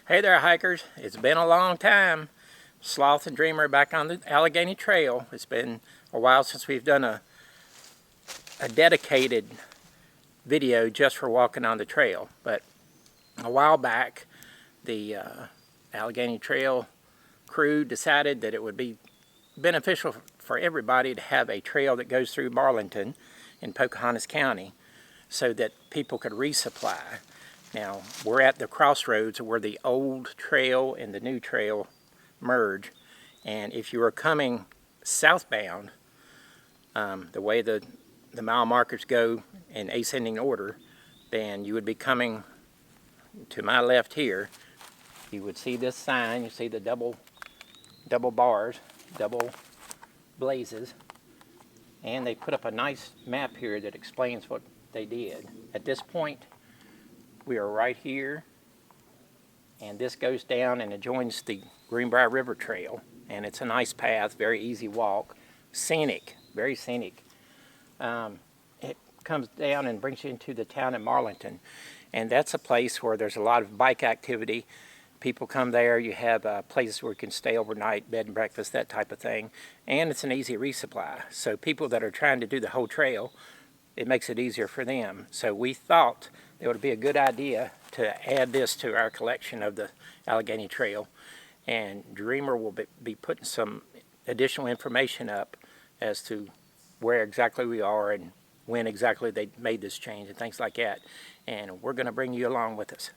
Hey there, hikers. It's been a long time. Sloth and Dreamer back on the Allegheny Trail. It's been a while since we've done a dedicated video just for walking on the trail. But a while back, the Allegheny Trail crew decided that it would be beneficial for everybody to have a trail that goes through Marlinton in Pocahontas County so that people could resupply. Now, we're at the crossroads where the old trail and the new trail merge. And if you were coming southbound, the way the mile markers go in ascending order, then you would be coming to my left here. You would see this sign. You see the double bars, double blazes. And they put up a nice map here that explains what they did. At this point, we are right here, and this goes down and it joins the Greenbrier River Trail, and it's a nice path, very easy walk, scenic, very scenic. It comes down and brings you into the town of Marlinton, and that's a place where there's a lot of bike activity. People come there. You have places where you can stay overnight, bed and breakfast, that type of thing, and it's an easy resupply. So people that are trying to do the whole trail, it makes it easier for them. So we thought it would be a good idea to add this to our collection of the Allegheny Trail. And Dreamer will be putting some additional information up as to where exactly we are and when exactly they made this change and things like that. And we're going to bring you along with us.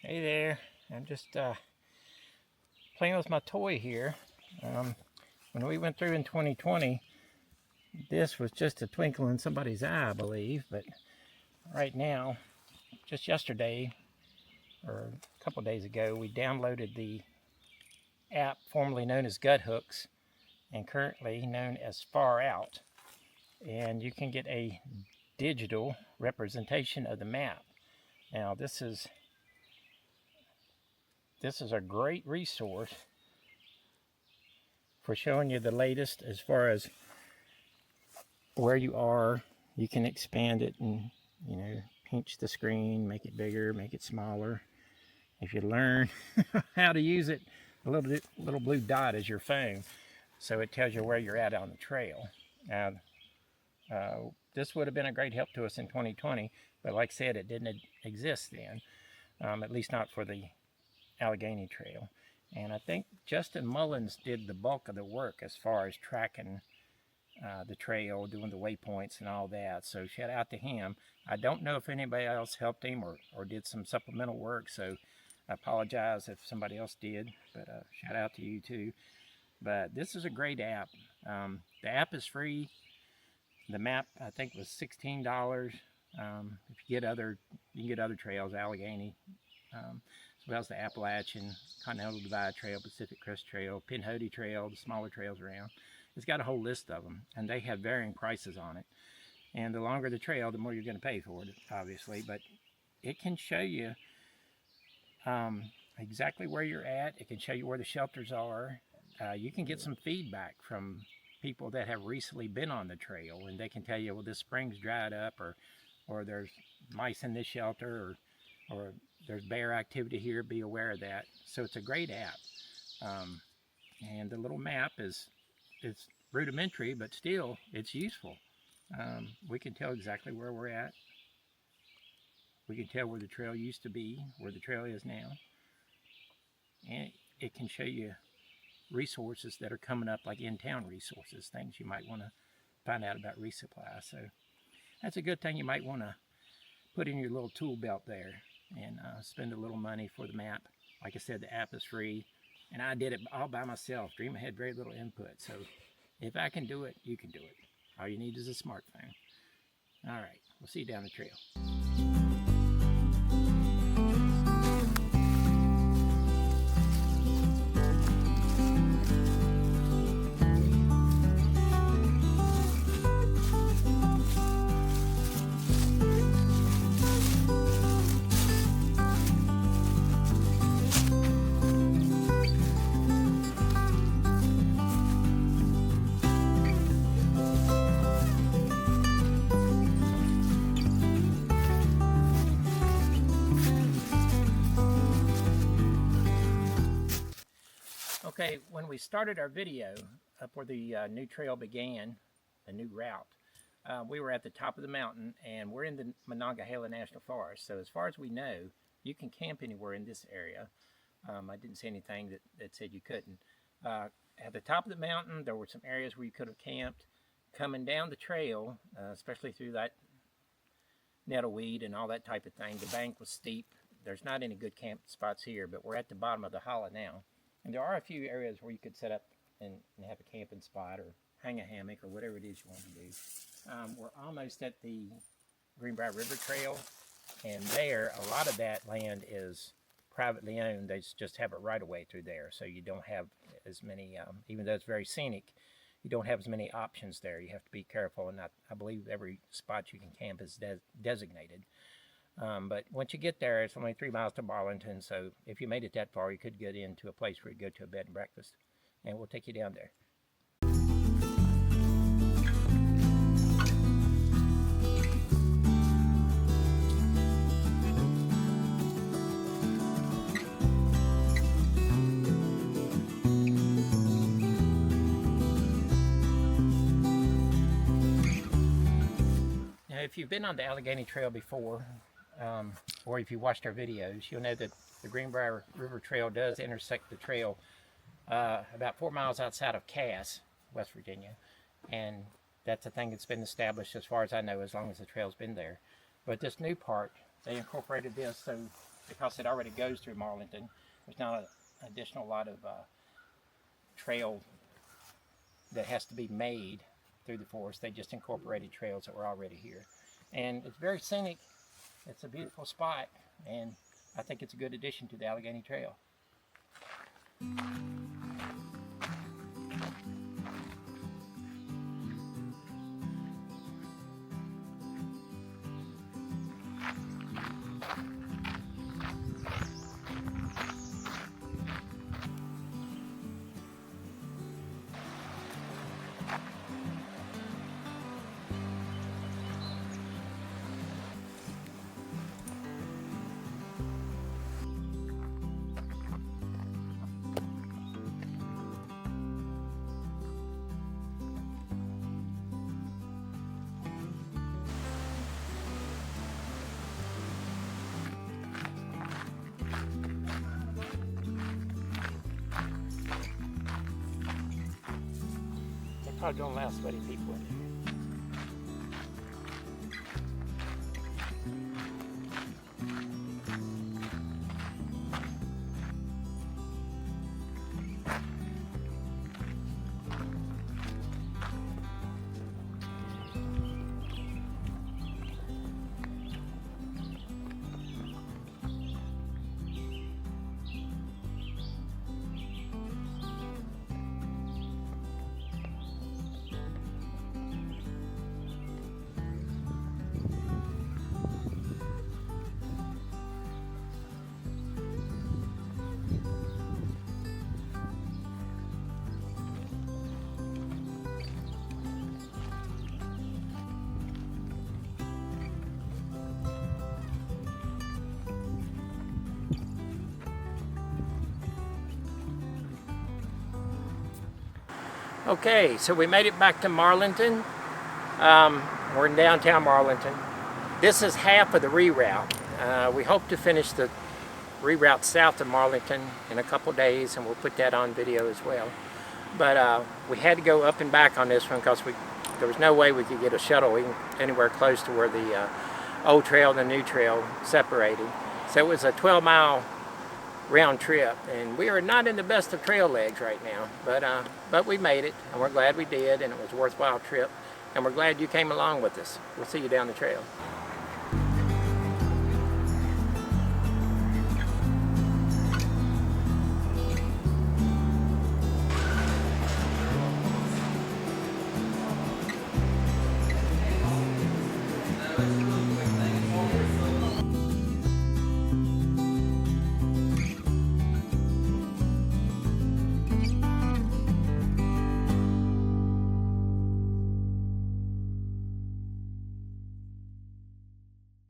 Hey there, I'm just playing with my toy here. When we went through in 2020, this was just a twinkle in somebody's eye, I believe. But right now, just yesterday, or a couple days ago, we downloaded the app formerly known as Gut Hooks and currently known as Far Out. And you can get a digital representation of the map. Now, this is a great resource for showing you the latest as far as where you are. You can expand it and, pinch the screen, make it bigger, make it smaller. If you learn how to use it, a little blue dot is your phone, so it tells you where you're at on the trail. Now, this would have been a great help to us in 2020, but like I said, it didn't exist then, at least not for the Allegheny Trail. And I think Justin Mullins did the bulk of the work as far as tracking the trail, doing the waypoints and all that. So shout out to him. I don't know if anybody else helped him or did some supplemental work, so I apologize if somebody else did, but shout out to you too. But this is a great app. The app is free. The map, I think, was $16. If you get you can get other trails, Allegheny, as well as the Appalachian, Continental Divide Trail, Pacific Crest Trail, Pinhoti Trail, the smaller trails around. It's got a whole list of them, and they have varying prices on it. And the longer the trail, the more you're going to pay for it, obviously. But it can show you exactly where you're at. It can show you where the shelters are. You can get some feedback from people that have recently been on the trail, and they can tell you, well, this spring's dried up, or there's mice in this shelter, or there's bear activity here, be aware of that. So it's a great app. And the little map it's rudimentary, but still it's useful. We can tell exactly where we're at. We can tell where the trail used to be, where the trail is now. And it can show you resources that are coming up, like in-town resources, things you might want to find out about resupply. So that's a good thing you might want to put in your little tool belt there, and spend a little money for the map. Like I said, the app is free, and I did it all by myself. Dreamer had very little input, so if I can do it, you can do it. All you need is a smartphone. All right, we'll see you down the trail. Okay, when we started our video up where the new trail began, the new route, we were at the top of the mountain, and we're in the Monongahela National Forest. So as far as we know, you can camp anywhere in this area. I didn't see anything that said you couldn't. At the top of the mountain, there were some areas where you could have camped. Coming down the trail, especially through that nettleweed and all that type of thing, the bank was steep. There's not any good camp spots here, but we're at the bottom of the hollow now. And there are a few areas where you could set up and have a camping spot or hang a hammock or whatever it is you want to do. We're almost at the Greenbrier River Trail, and there, a lot of that land is privately owned. They just have it right away through there, so you don't have as many, even though it's very scenic, you don't have as many options there. You have to be careful, and I believe every spot you can camp is designated. But once you get there, it's only 3 miles to Marlinton, so if you made it that far, you could get into a place where you go to a bed and breakfast, and we'll take you down there. Now, if you've been on the Allegheny Trail before, or if you watched our videos, you'll know that the Greenbrier River Trail does intersect the trail about 4 miles outside of Cass, West Virginia, and that's a thing that's been established as far as I know, as long as the trail's been there. But this new part, they incorporated this, so because it already goes through Marlinton, there's not an additional lot of trail that has to be made through the forest. They just incorporated trails that were already here, and it's very scenic. It's a beautiful spot, and I think it's a good addition to the Allegheny Trail. Probably don't allow sweaty people in here. Okay, so we made it back to Marlinton. We're in downtown Marlinton. This is half of the reroute. We hope to finish the reroute south of Marlinton in a couple days, and we'll put that on video as well. But we had to go up and back on this one because there was no way we could get a shuttle anywhere close to where the old trail and the new trail separated. So it was a 12-mile round trip, and we are not in the best of trail legs right now, but we made it, and we're glad we did, and it was a worthwhile trip, and we're glad you came along with us. We'll see you down the trail.